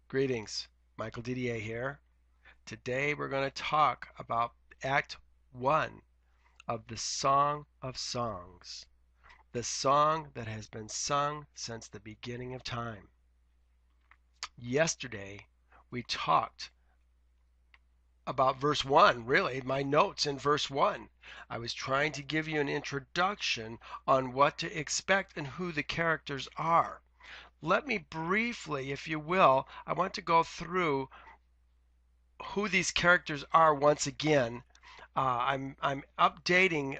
Greetings, Michael Didier here. Today we're going to talk about Act 1 of the Song of Songs, the song that has been sung since the beginning of time. Yesterday we talked about verse 1, really, my notes in verse 1. I was trying to give you an introduction on what to expect and who the characters are. Let me briefly, if you will, I want to go through who these characters are once again. I'm updating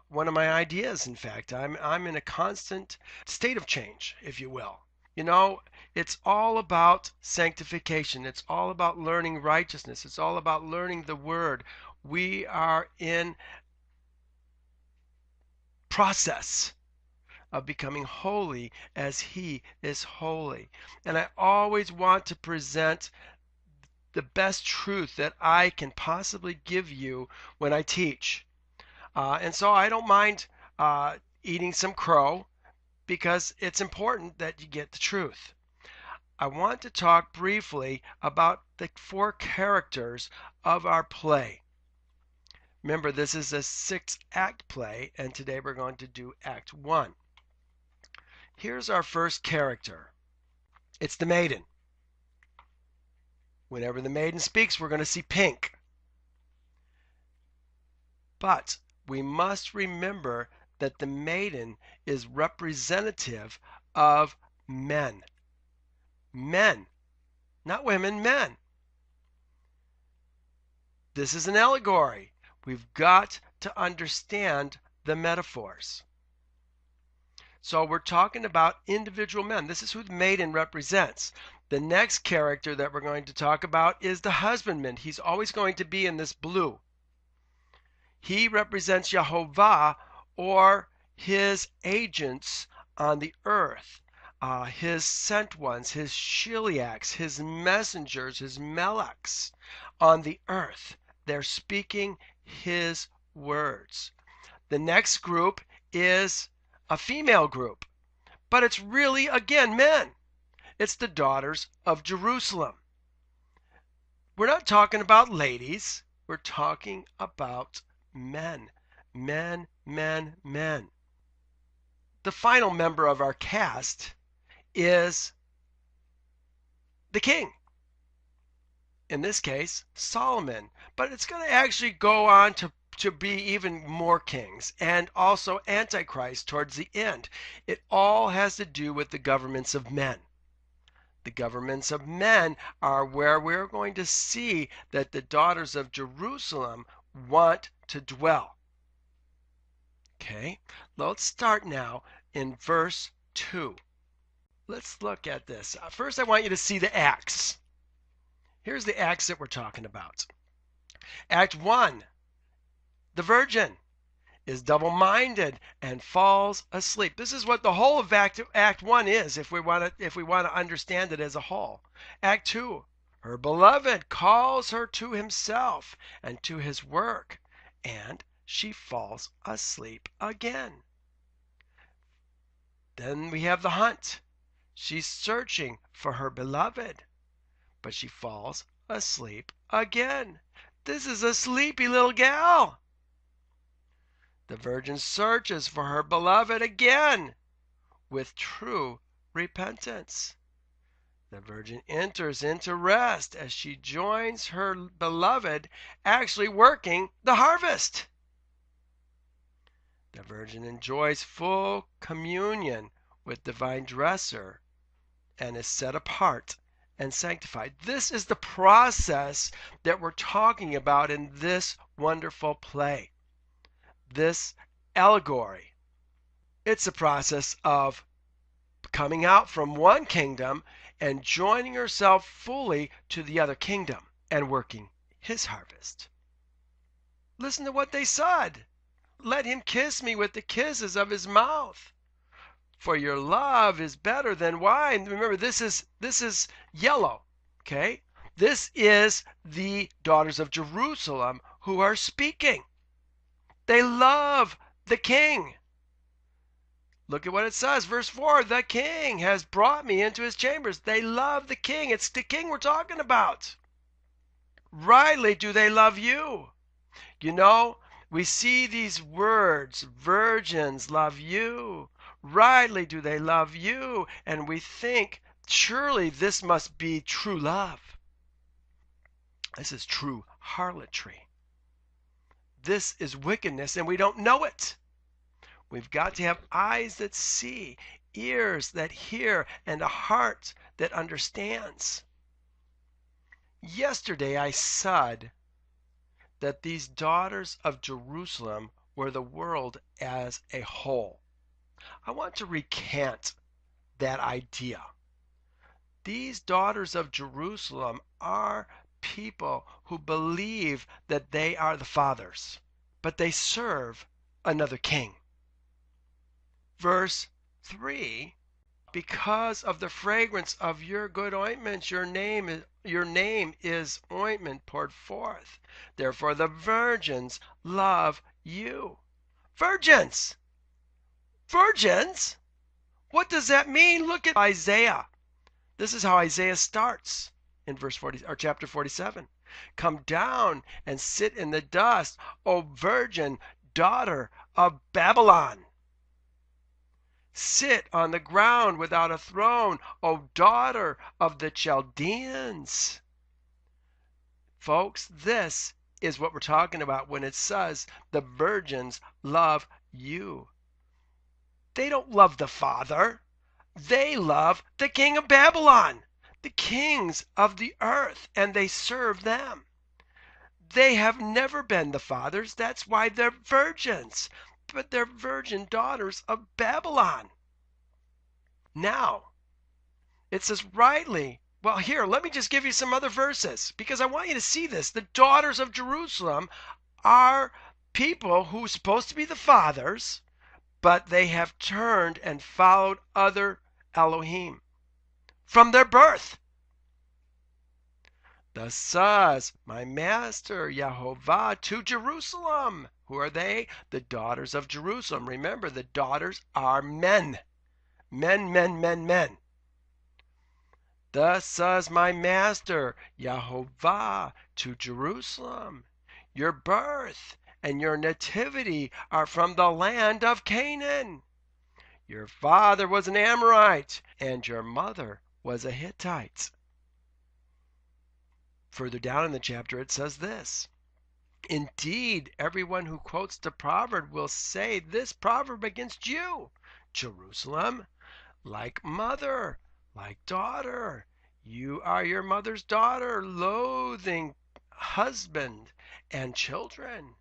one of my ideas. In fact, I'm in a constant state of change, if you will. You know, it's all about sanctification. It's all about learning righteousness. It's all about learning the Word. We are in process of becoming holy as He is holy. And I always want to present the best truth that I can possibly give you when I teach. And so I don't mind eating some crow because it's important that you get the truth. I want to talk briefly about the 4 characters of our play. Remember, this is a 6-act play, and today we're going to do Act 1. Here's our first character. It's the Maiden. Whenever the Maiden speaks, we're going to see pink. But we must remember that the Maiden is representative of men. Men, not women, men. This is an allegory. We've got to understand the metaphors. So we're talking about individual men. This is who the Maiden represents. The next character that we're going to talk about is the husbandman. He's always going to be in this blue. He represents Jehovah, or his agents on the earth, his sent ones, his shiliachs, his messengers, his melechs on the earth. They're speaking his words. The next group is a female group, but it's really, again, men. It's the daughters of Jerusalem. We're not talking about ladies. We're talking about men. Men, men, men. The final member of our cast is the king. In this case, Solomon. But it's going to actually go on to be even more kings, and also Antichrist towards the end. It all has to do with the governments of men. The governments of men are where we're going to see that the daughters of Jerusalem want to dwell. Okay, let's start now in verse 2. Let's look at this. First, I want you to see the acts. Here's the acts that we're talking about. Act 1. The virgin is double-minded and falls asleep. This is what the whole of Act 1 is, if we want to understand it as a whole. Act 2, her beloved calls her to himself and to his work, and she falls asleep again. Then we have the hunt. She's searching for her beloved, but she falls asleep again. This is a sleepy little gal. The virgin searches for her beloved again with true repentance. The virgin enters into rest as she joins her beloved actually working the harvest. The virgin enjoys full communion with divine dresser and is set apart and sanctified. This is the process that we're talking about in this wonderful play. This allegory. It's a process of coming out from one kingdom and joining yourself fully to the other kingdom and working his harvest. Listen to what they said. Let him kiss me with the kisses of his mouth, for your love is better than wine. Remember, this is yellow, okay? This is the daughters of Jerusalem who are speaking. They love the king. Look at what it says. Verse 4, the king has brought me into his chambers. They love the king. It's the king we're talking about. Rightly do they love you. You know, we see these words, virgins love you. Rightly do they love you. And we think, surely this must be true love. This is true harlotry. This is wickedness, and we don't know it. We've got to have eyes that see, ears that hear, and a heart that understands. Yesterday I said that these daughters of Jerusalem were the world as a whole. I want to recant that idea. These daughters of Jerusalem are people who believe that they are the fathers, but they serve another king. Verse 3, because of the fragrance of your good ointments, your name is ointment poured forth. Therefore the virgins love you. Virgins! Virgins? What does that mean? Look at Isaiah. This is how Isaiah starts in verse 40 or chapter 47. Come down and sit in the dust, O virgin daughter of Babylon. Sit on the ground without a throne, O daughter of the Chaldeans. Folks, this is what we're talking about when it says the virgins love you. They don't love the Father. They love the king of Babylon, the kings of the earth, and they serve them. They have never been the fathers. That's why they're virgins. But they're virgin daughters of Babylon. Now, it says rightly. Well, here, let me just give you some other verses because I want you to see this. The daughters of Jerusalem are people who are supposed to be the fathers, but they have turned and followed other Elohim from their birth. Thus says my master Yahovah to Jerusalem. Who are they? The daughters of Jerusalem. Remember, the daughters are men. Men. Thus says my master Yahovah to Jerusalem. Your birth and your nativity are from the land of Canaan. Your father was an Amorite, and your mother was a Hittite. Further down in the chapter it says this. Indeed, everyone who quotes the proverb will say this proverb against you, Jerusalem, like mother, like daughter. You are your mother's daughter, loathing husband and children.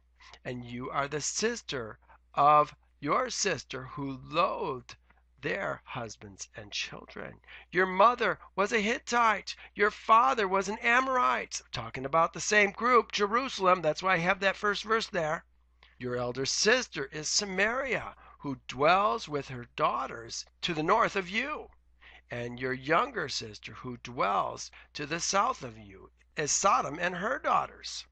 And you are the sister of your sister who loathed their husbands and children. Your mother was a Hittite. Your father was an Amorite. Talking about the same group, Jerusalem. That's why I have that first verse there. Your elder sister is Samaria, who dwells with her daughters to the north of you. And your younger sister, who dwells to the south of you, is Sodom and her daughters.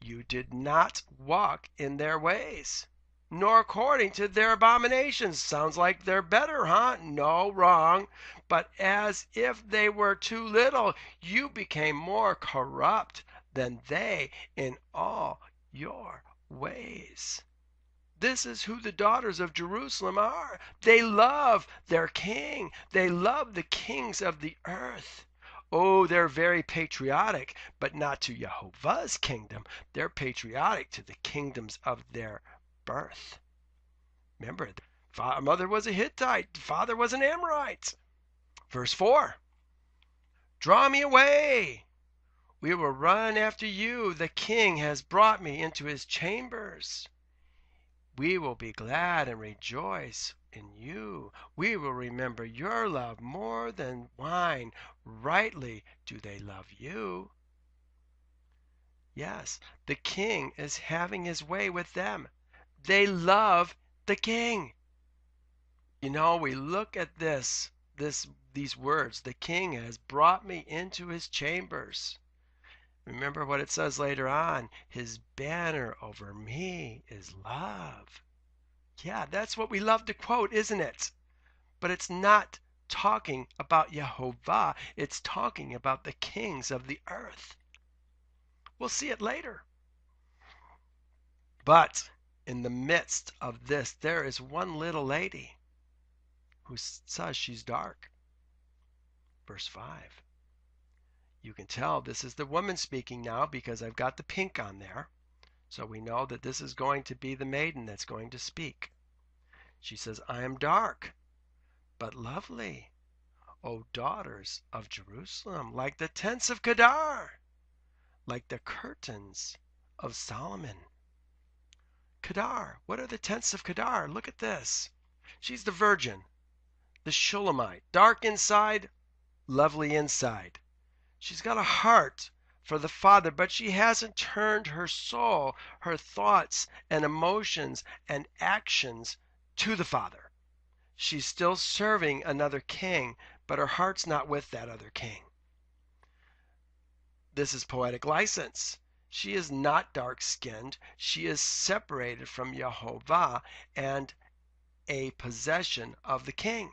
You did not walk in their ways, nor according to their abominations. Sounds like they're better, huh? No, wrong. But as if they were too little, you became more corrupt than they in all your ways. This is who the daughters of Jerusalem are. They love their king. They love the kings of the earth. Oh, they're very patriotic, but not to Jehovah's kingdom. They're patriotic to the kingdoms of their birth. Remember, mother was a Hittite, father was an Amorite. Verse 4, draw me away. We will run after you. The king has brought me into his chambers. We will be glad and rejoice in you. We will remember your love more than wine. Rightly do they love you. Yes, the king is having his way with them. They love the king. You know, we look at these words. The king has brought me into his chambers. Remember what it says later on. His banner over me is love. Yeah, that's what we love to quote, isn't it? But it's not talking about Yehovah. It's talking about the kings of the earth. We'll see it later. But in the midst of this, there is one little lady who says she's dark. Verse 5. You can tell this is the woman speaking now because I've got the pink on there. So we know that this is going to be the maiden that's going to speak. She says, I am dark, but lovely, O daughters of Jerusalem, like the tents of Kedar, like the curtains of Solomon. Kedar, what are the tents of Kedar? Look at this. She's the virgin, the Shulamite, dark inside, lovely inside. She's got a heart for the Father, but she hasn't turned her soul, her thoughts and emotions and actions to the Father. She's still serving another king, but her heart's not with that other king. This is poetic license. She is not dark-skinned. She is separated from Yehovah and a possession of the king.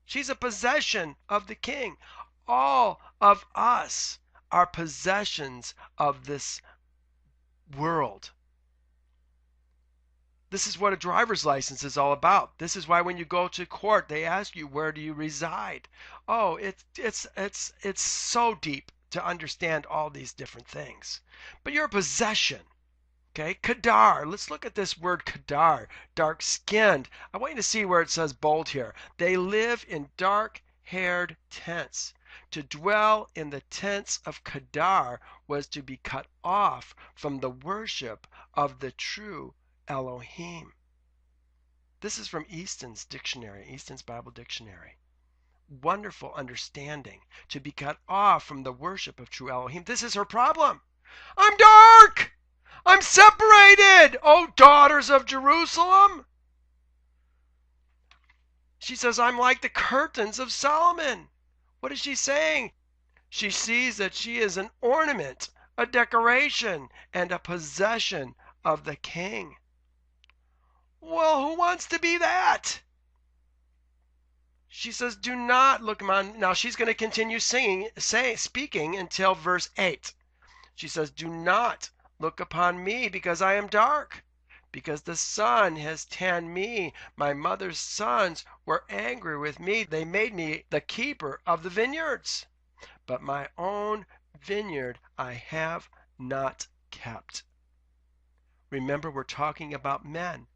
She's a possession of the king. All of us are possessions of this world. This is what a driver's license is all about. This is why when you go to court, they ask you, where do you reside? Oh, it's so deep to understand all these different things. But you're a possession. Okay, Kedar. Let's look at this word Kedar, dark-skinned. I want you to see where it says bold here. They live in dark-haired tents. To dwell in the tents of Kedar was to be cut off from the worship of the true Elohim. This is from Easton's dictionary, Easton's Bible Dictionary. Wonderful understanding. To be cut off from the worship of true Elohim. This is her problem. I'm dark! I'm separated, O daughters of Jerusalem. She says, I'm like the curtains of Solomon. What is she saying? She sees that she is an ornament, a decoration, and a possession of the king. Well, who wants to be that? She says, do not look on. Now she's going to continue speaking until verse 8. She says, do not look upon me because I am dark, because the sun has tanned me. My mother's sons were angry with me. They made me the keeper of the vineyards. But my own vineyard I have not kept. Remember, we're talking about men,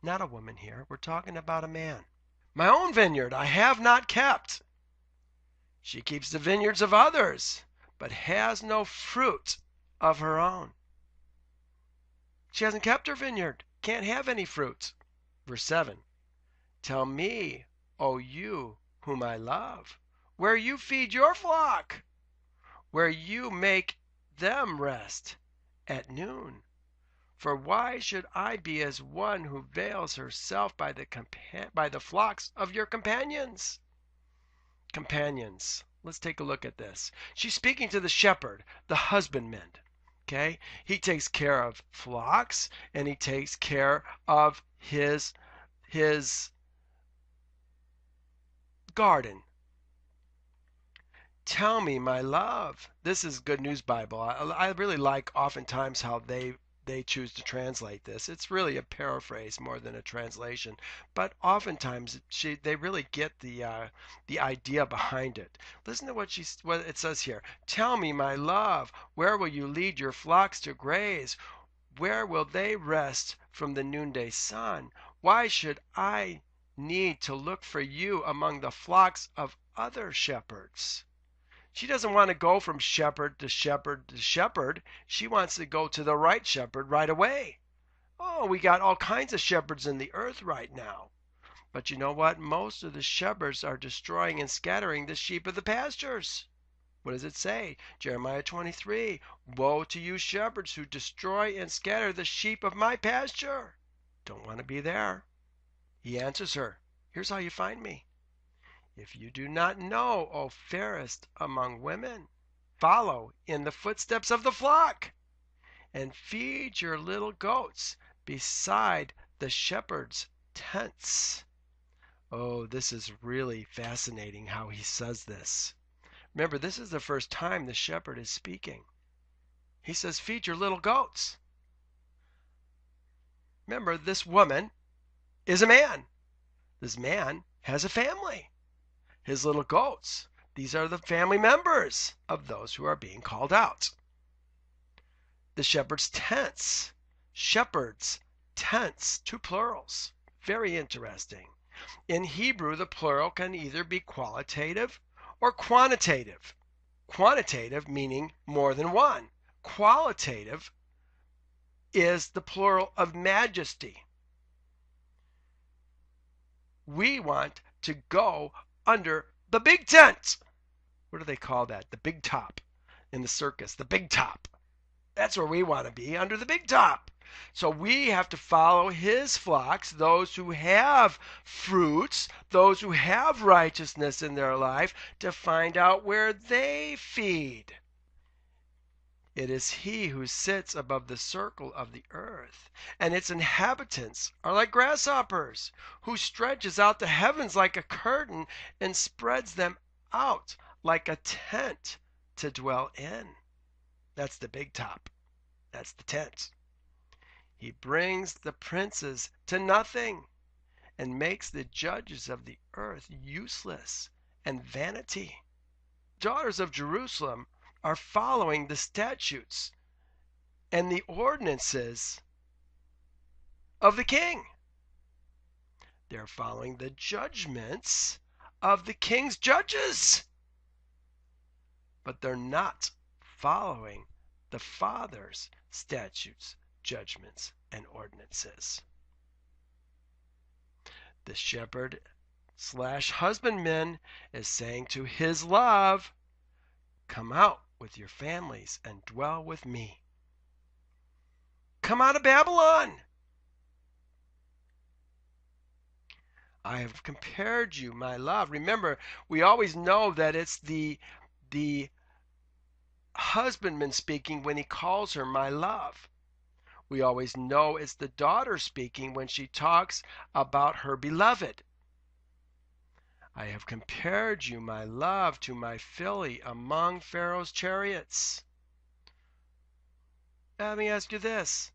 not a woman here. We're talking about a man. My own vineyard I have not kept. She keeps the vineyards of others, but has no fruit of her own. She hasn't kept her vineyard, can't have any fruit. Verse 7. Tell me, O you whom I love, where you feed your flock, where you make them rest at noon. For why should I be as one who veils herself by the flocks of your companions? Companions. Let's take a look at this. She's speaking to the shepherd, the husbandman. Okay? He takes care of flocks and he takes care of his garden. Tell me, my love. This is Good News Bible. I really like oftentimes how they choose to translate this. It's really a paraphrase more than a translation, but oftentimes they really get the idea behind it. Listen to what it says here. Tell me, my love, where will you lead your flocks to graze? Where will they rest from the noonday sun? Why should I need to look for you among the flocks of other shepherds? She doesn't want to go from shepherd to shepherd to shepherd. She wants to go to the right shepherd right away. Oh, we got all kinds of shepherds in the earth right now. But you know what? Most of the shepherds are destroying and scattering the sheep of the pastures. What does it say? Jeremiah 23. Woe to you shepherds who destroy and scatter the sheep of my pasture. Don't want to be there. He answers her. Here's how you find me. If you do not know, O fairest among women, follow in the footsteps of the flock, and feed your little goats beside the shepherd's tents. Oh, this is really fascinating how he says this. Remember, this is the first time the shepherd is speaking. He says, feed your little goats. Remember, this woman is a man. This man has a family. His little goats, these are the family members of those who are being called out. The shepherd's tents. Shepherds, tents, two plurals. Very interesting. In Hebrew, the plural can either be qualitative or quantitative. Quantitative meaning more than one. Qualitative is the plural of majesty. We want to go under the big tent. What do they call that? The big top in the circus, the big top. That's where we want to be, under the big top. So we have to follow his flocks, those who have fruits, those who have righteousness in their life, to find out where they feed. It is he who sits above the circle of the earth, and its inhabitants are like grasshoppers, who stretches out the heavens like a curtain and spreads them out like a tent to dwell in. That's the big top. That's the tent. He brings the princes to nothing and makes the judges of the earth useless and vanity. Daughters of Jerusalem are following the statutes and the ordinances of the king. They're following the judgments of the king's judges. But they're not following the Father's statutes, judgments, and ordinances. The shepherd / husbandman is saying to his love, come out with your families and dwell with me. Come out of Babylon. I have compared you, my love. Remember, we always know that it's the husbandman speaking when he calls her my love. We always know it's the daughter speaking when she talks about her beloved. I have compared you, my love, to my filly among Pharaoh's chariots. Let me ask you this.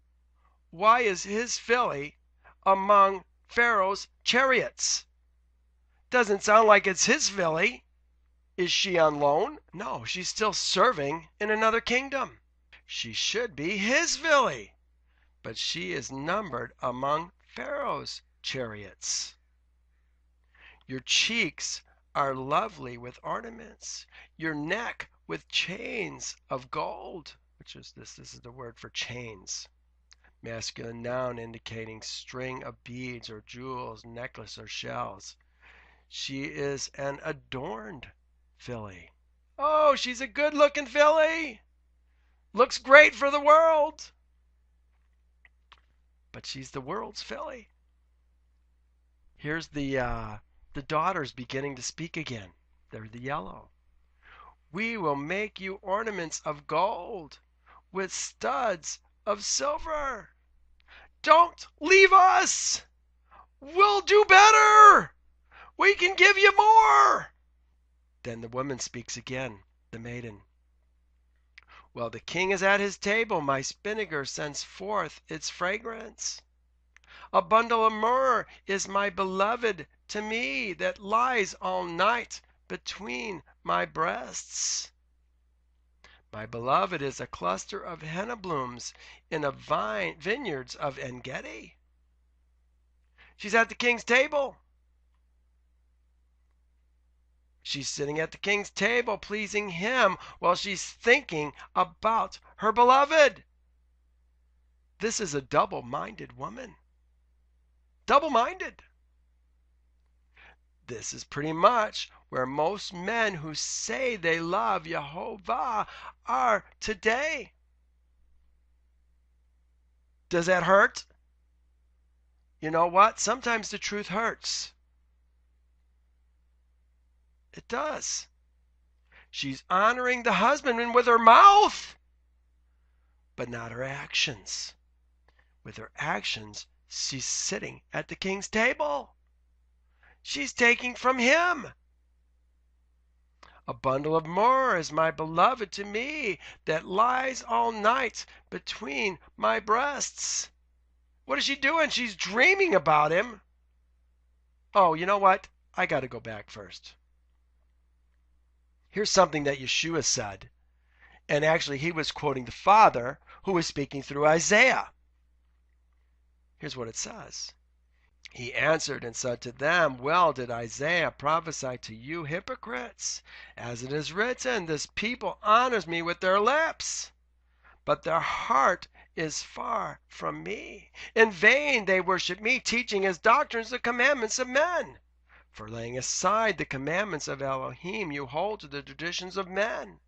Why is his filly among Pharaoh's chariots? Doesn't sound like it's his filly. Is she on loan? No, she's still serving in another kingdom. She should be his filly, but she is numbered among Pharaoh's chariots. Your cheeks are lovely with ornaments, your neck with chains of gold, which is this is the word for chains. Masculine noun indicating string of beads or jewels, necklace or shells. She is an adorned filly. Oh, she's a good-looking filly. Looks great for the world. But she's the world's filly. Here's the daughters beginning to speak again. They're the yellow. We will make you ornaments of gold with studs of silver. Don't leave us. We'll do better. We can give you more. Then the woman speaks again, the maiden. While the king is at his table, my spinnaker sends forth its fragrance. A bundle of myrrh is my beloved to me that lies all night between my breasts. My beloved is a cluster of henna blooms in a vineyards of En-gedi. She's at the king's table. She's sitting at the king's table pleasing him while she's thinking about her beloved. This is a double-minded woman. Double-minded. This is pretty much where most men who say they love Jehovah are today. Does that hurt? You know what? Sometimes the truth hurts. It does. She's honoring the husbandman with her mouth, but not her actions. With her actions, She's sitting at the king's table. She's taking from him. A bundle of myrrh is my beloved to me, that lies all night between my breasts. What is she doing? She's dreaming about him. Oh, you know what? I got to go back first. Here's something that Yeshua said. And actually, he was quoting the Father who was speaking through Isaiah. Here's what it says. He answered and said to them, well did Isaiah prophesy to you hypocrites. As it is written, this people honors me with their lips, but their heart is far from me. In vain they worship me, teaching as doctrines the commandments of men. For laying aside the commandments of Elohim, you hold to the traditions of men,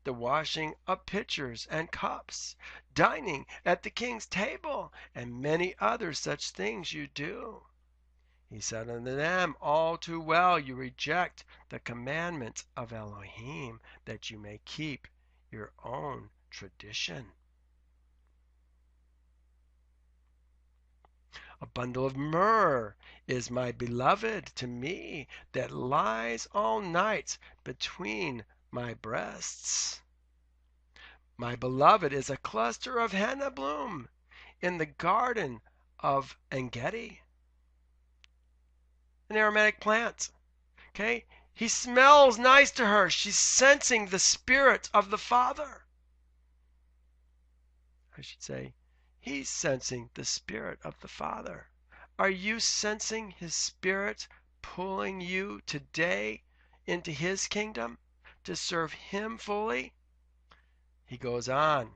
the washing of pitchers and cups, dining at the king's table, and many other such things you do. He said unto them, all too well you reject the commandment of Elohim, that you may keep your own tradition. A bundle of myrrh is my beloved to me, that lies all night between my breasts. My beloved is a cluster of henna bloom in the garden of Engedi, an aromatic plant. Okay? He smells nice to her. She's sensing the spirit of the Father. I should say, he's sensing the spirit of the Father. Are you sensing his spirit pulling you today into his kingdom to serve him fully? He goes on,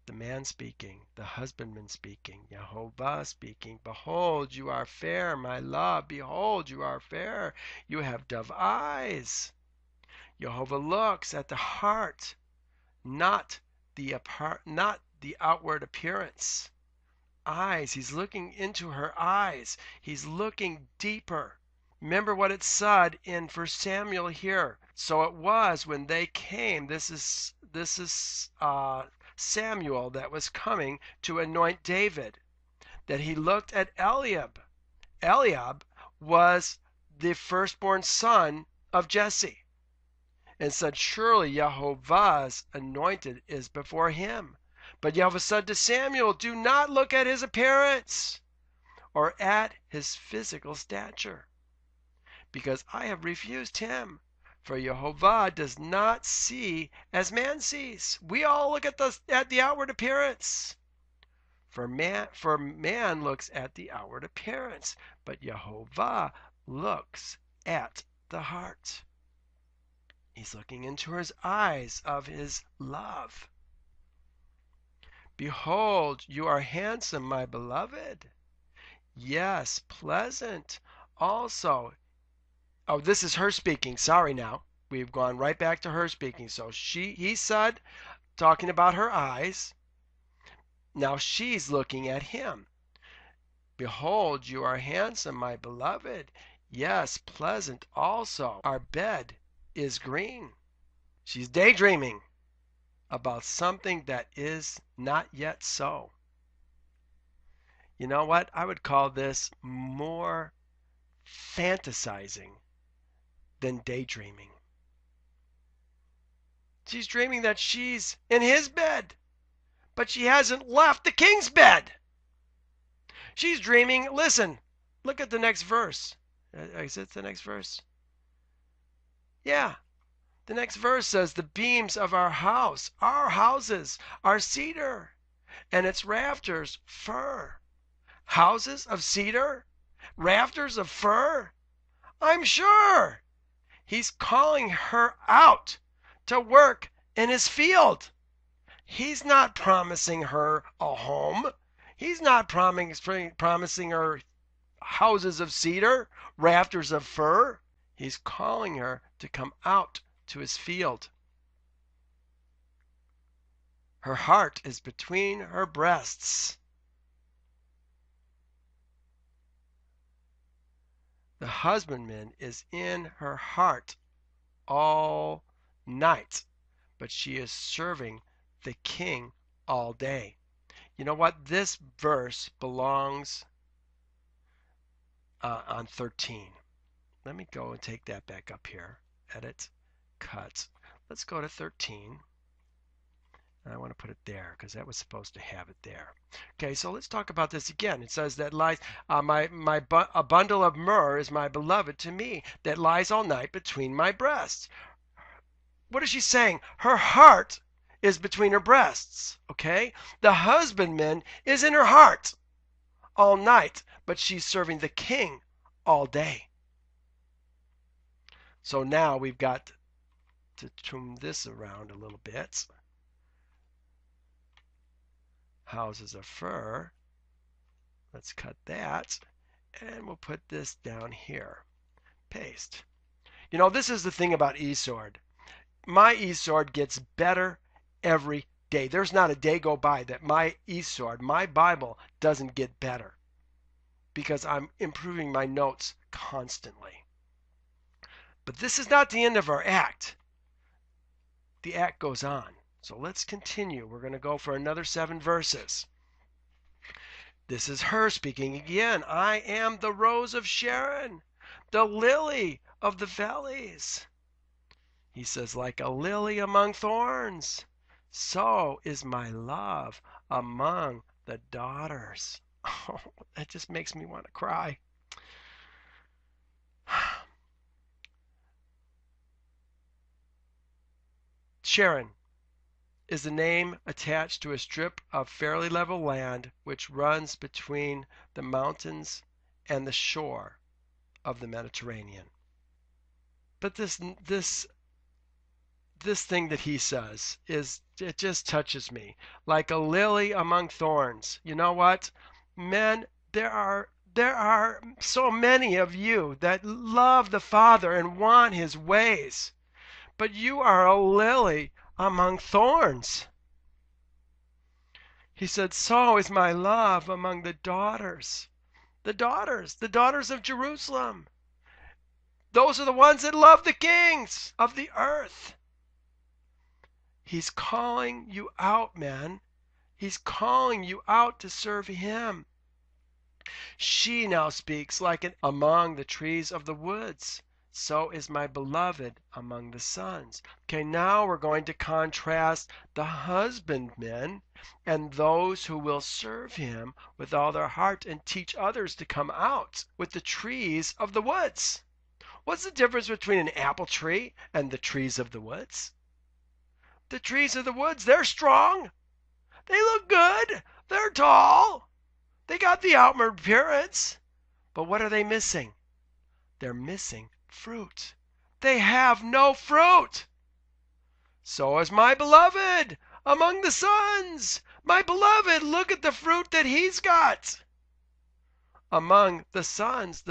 the man speaking, the husbandman speaking, Yehovah speaking, behold, you are fair, my love, behold, you are fair, you have dove eyes. Jehovah looks at the heart, not the outward appearance. Eyes, he's looking into her eyes. He's looking deeper. Remember what it said in 1 Samuel here. So it was when they came. This is Samuel that was coming to anoint David, that he looked at Eliab. Eliab was the firstborn son of Jesse, and said, surely Jehovah's anointed is before him. But Jehovah said to Samuel, do not look at his appearance or at his physical stature, because I have refused him. For Jehovah does not see as man sees. We all look at the outward appearance. For man looks at the outward appearance, but Jehovah looks at the heart. He's looking into his eyes of his love. Behold, you are handsome, my beloved. Yes, pleasant also. Oh, this is her speaking. Sorry now. We've gone right back to her speaking. So he said, talking about her eyes. Now she's looking at him. Behold, you are handsome, my beloved. Yes, pleasant also. Our bed is green. She's daydreaming about something that is not yet so. You know what? I would call this more fantasizing than daydreaming. She's dreaming that she's in his bed, but she hasn't left the king's bed. She's dreaming, listen, look at the next verse. Is it the next verse? Yeah. The next verse says, the beams of our houses, are cedar, and its rafters fir. Houses of cedar? Rafters of fir? I'm sure he's calling her out to work in his field. He's not promising her a home. He's not promising her houses of cedar, rafters of fir. He's calling her to come out to his field. Her heart is between her breasts. The husbandman is in her heart all night, but she is serving the king all day. You know what? This verse belongs on 13. Let me go and take that back up here. Edit, cut. Let's go to 13. And I want to put it there because that was supposed to have it there. Okay, so let's talk about this again. It says that lies a bundle of myrrh is my beloved to me that lies all night between my breasts. What is she saying? Her heart is between her breasts. Okay, the husbandman is in her heart all night, but she's serving the king all day. So now we've got to trim this around a little bit. Houses of fur. Let's cut that. And we'll put this down here. Paste. You know, this is the thing about eSword. My eSword gets better every day. There's not a day go by that my eSword, my Bible, doesn't get better. Because I'm improving my notes constantly. But this is not the end of our act. The act goes on. So let's continue. We're going to go for another 7 verses. This is her speaking again. I am the Rose of Sharon, the lily of the valleys. He says, like a lily among thorns, so is my love among the daughters. Oh, that just makes me want to cry. Sharon is the name attached to a strip of fairly level land which runs between the mountains and the shore of the Mediterranean. But this thing that he says it just touches me. Like a lily among thorns. You know what? Men, there are so many of you that love the Father and want his ways. But you are a lily among thorns. He said, so is my love among the daughters. The daughters of Jerusalem. Those are the ones that love the kings of the earth. He's calling you out, man. He's calling you out to serve him. She now speaks like among the trees of the woods. So is my beloved among the sons. Okay, now we're going to contrast the husbandmen and those who will serve him with all their heart and teach others to come out with the trees of the woods. What's the difference between an apple tree and the trees of the woods? The trees of the woods, they're strong. They look good. They're tall. They got the outward appearance. But what are they missing? They're missing fruit. They have no fruit. So is my beloved among the sons. My beloved, look at the fruit that he's got. Among the sons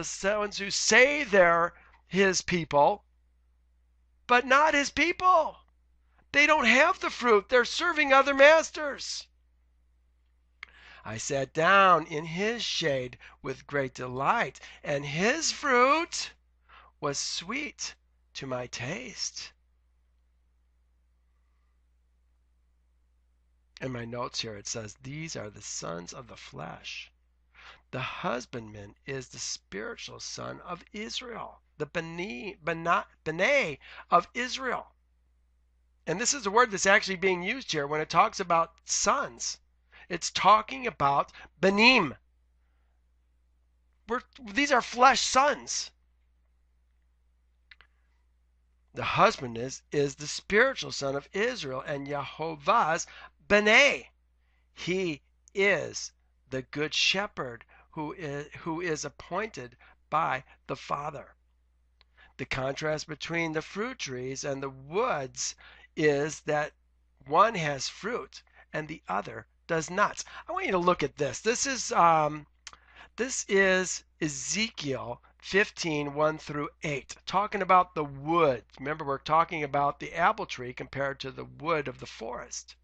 who say they're his people, but not his people. They don't have the fruit. They're serving other masters. I sat down in his shade with great delight, and his fruit was sweet to my taste. In my notes here it says, these are the sons of the flesh. The husbandman is the spiritual son of Israel, the B'nai of Israel. And this is the word that's actually being used here when it talks about sons. It's talking about Benim. These are flesh sons. The husband is the spiritual son of Israel and Yehovah's B'nai. He is the good shepherd who is appointed by the Father. The contrast between the fruit trees and the woods is that one has fruit and the other does not. I want you to look at this. This is Ezekiel 15:1 through 8, talking about the wood. Remember, we're talking about the apple tree compared to the wood of the forest.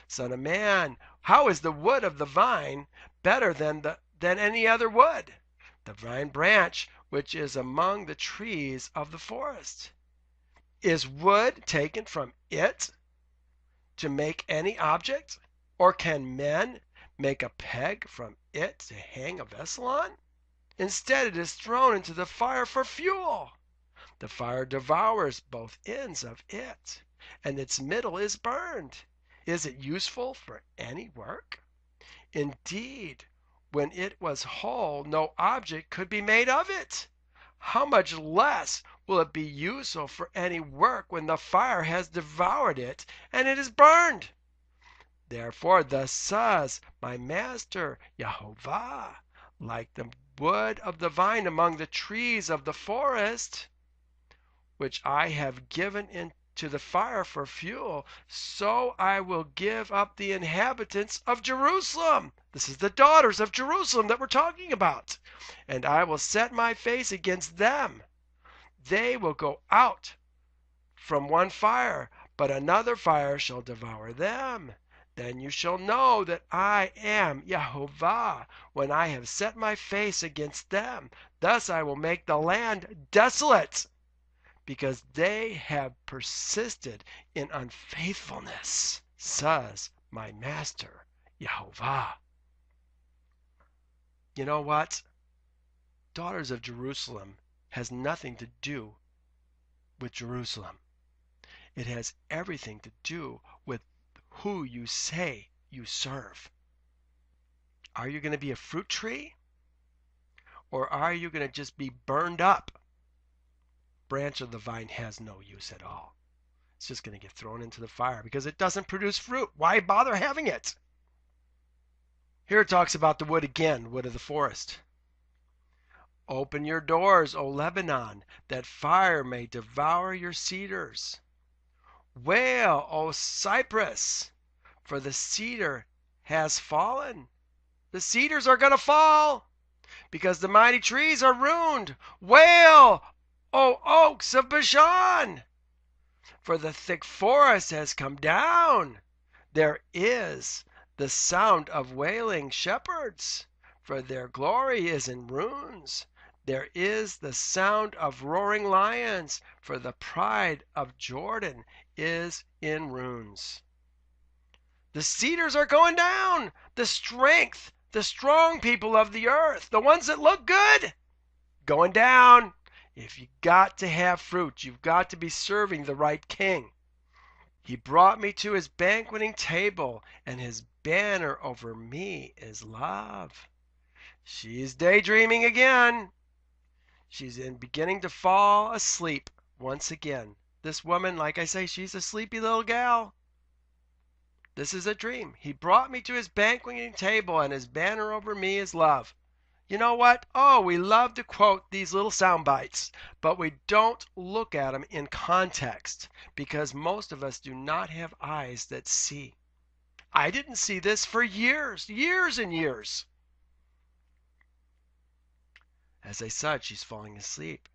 Son of man, how is the wood of the vine better than any other wood? The vine branch which is among the trees of the forest. Is wood taken from it to make any object? Or can men make a peg from it to hang a vessel on? Instead, it is thrown into the fire for fuel. The fire devours both ends of it, and its middle is burned. Is it useful for any work? Indeed, when it was whole, no object could be made of it. How much less will it be useful for any work when the fire has devoured it and it is burned? Therefore, thus says my master Jehovah, like the wood of the vine among the trees of the forest, which I have given into the fire for fuel, so I will give up the inhabitants of Jerusalem. This is the daughters of Jerusalem that we're talking about. And I will set my face against them. They will go out from one fire, but another fire shall devour them. Then you shall know that I am Jehovah when I have set my face against them. Thus I will make the land desolate, because they have persisted in unfaithfulness, says my master Jehovah. You know what? Daughters of Jerusalem has nothing to do with Jerusalem. It has everything to do with who you say you serve. Are you going to be a fruit tree? Or are you going to just be burned up? Branch of the vine has no use at all. It's just going to get thrown into the fire because it doesn't produce fruit. Why bother having it? Here it talks about the wood again, wood of the forest. Open your doors, O Lebanon, that fire may devour your cedars. Wail, O cypress, for the cedar has fallen. The cedars are going to fall because the mighty trees are ruined. Wail, O oaks of Bashan, for the thick forest has come down. There is the sound of wailing shepherds, for their glory is in ruins. There is the sound of roaring lions, for the pride of Jordan is in ruins. The cedars are going down. The strength, the strong people of the earth, the ones that look good, going down. If you got to have fruit, you've got to be serving the right king. He brought me to his banqueting table, and his banner over me is love. She's daydreaming again. She's beginning to fall asleep once again. This woman, like I say, she's a sleepy little gal. This is a dream. He brought me to his banqueting table, and his banner over me is love. You know what? Oh, we love to quote these little sound bites, but we don't look at them in context because most of us do not have eyes that see. I didn't see this for years and years. As I said, she's falling asleep.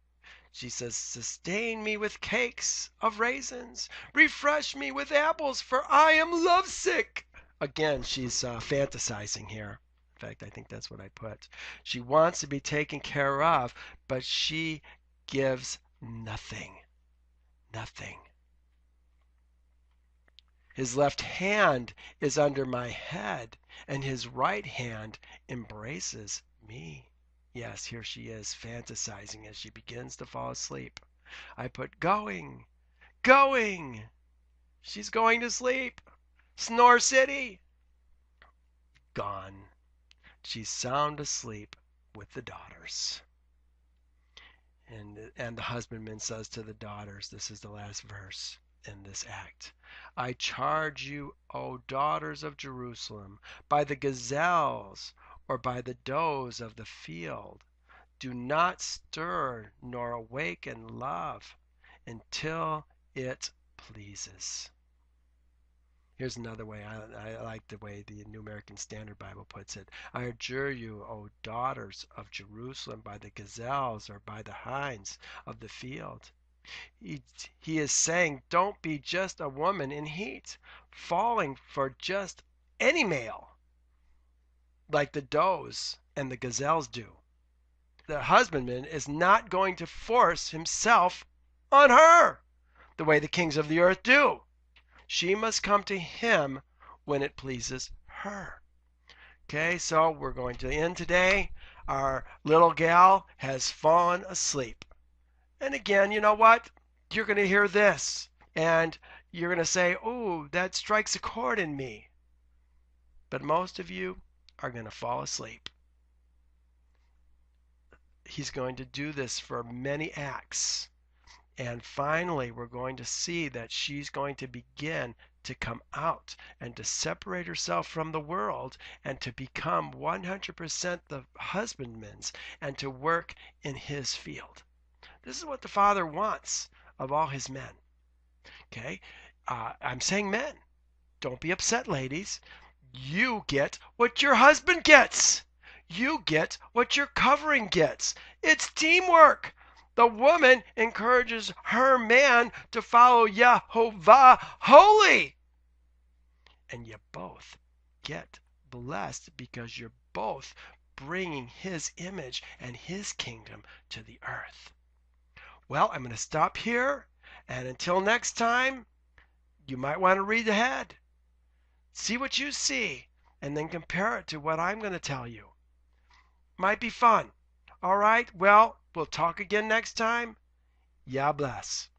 She says, sustain me with cakes of raisins. Refresh me with apples, for I am lovesick. Again, she's fantasizing here. In fact, I think that's what I put. She wants to be taken care of, but she gives nothing. Nothing. His left hand is under my head, and his right hand embraces me. Yes, here she is fantasizing as she begins to fall asleep. I put going, going. She's going to sleep. Snore City. Gone. She's sound asleep with the daughters. And the husbandman says to the daughters, this is the last verse in this act, I charge you, O daughters of Jerusalem, by the gazelles or by the does of the field, do not stir nor awaken love until it pleases. Here's another way. I like the way the New American Standard Bible puts it. I adjure you, O daughters of Jerusalem, by the gazelles or by the hinds of the field. He is saying, don't be just a woman in heat, falling for just any male, like the does and the gazelles do. The husbandman is not going to force himself on her the way the kings of the earth do. She must come to him when it pleases her. Okay, so we're going to end today. our little gal has fallen asleep. And again, you know what? You're going to hear this and you're going to say, "Oh, that strikes a chord in me." But most of you are going to fall asleep. He's going to do this for many acts. And finally, we're going to see that she's going to begin to come out and to separate herself from the world and to become 100% the husbandman's and to work in his field. This is what the Father wants of all his men. Okay? I'm saying men. Don't be upset, ladies. You get what your husband gets. You get what your covering gets. It's teamwork. The woman encourages her man to follow Yehovah holy. And you both get blessed because you're both bringing his image and his kingdom to the earth. Well, I'm going to stop here. And until next time, you might want to read ahead. See what you see, and then compare it to what I'm going to tell you. Might be fun. All right, well, we'll talk again next time. Yah bless.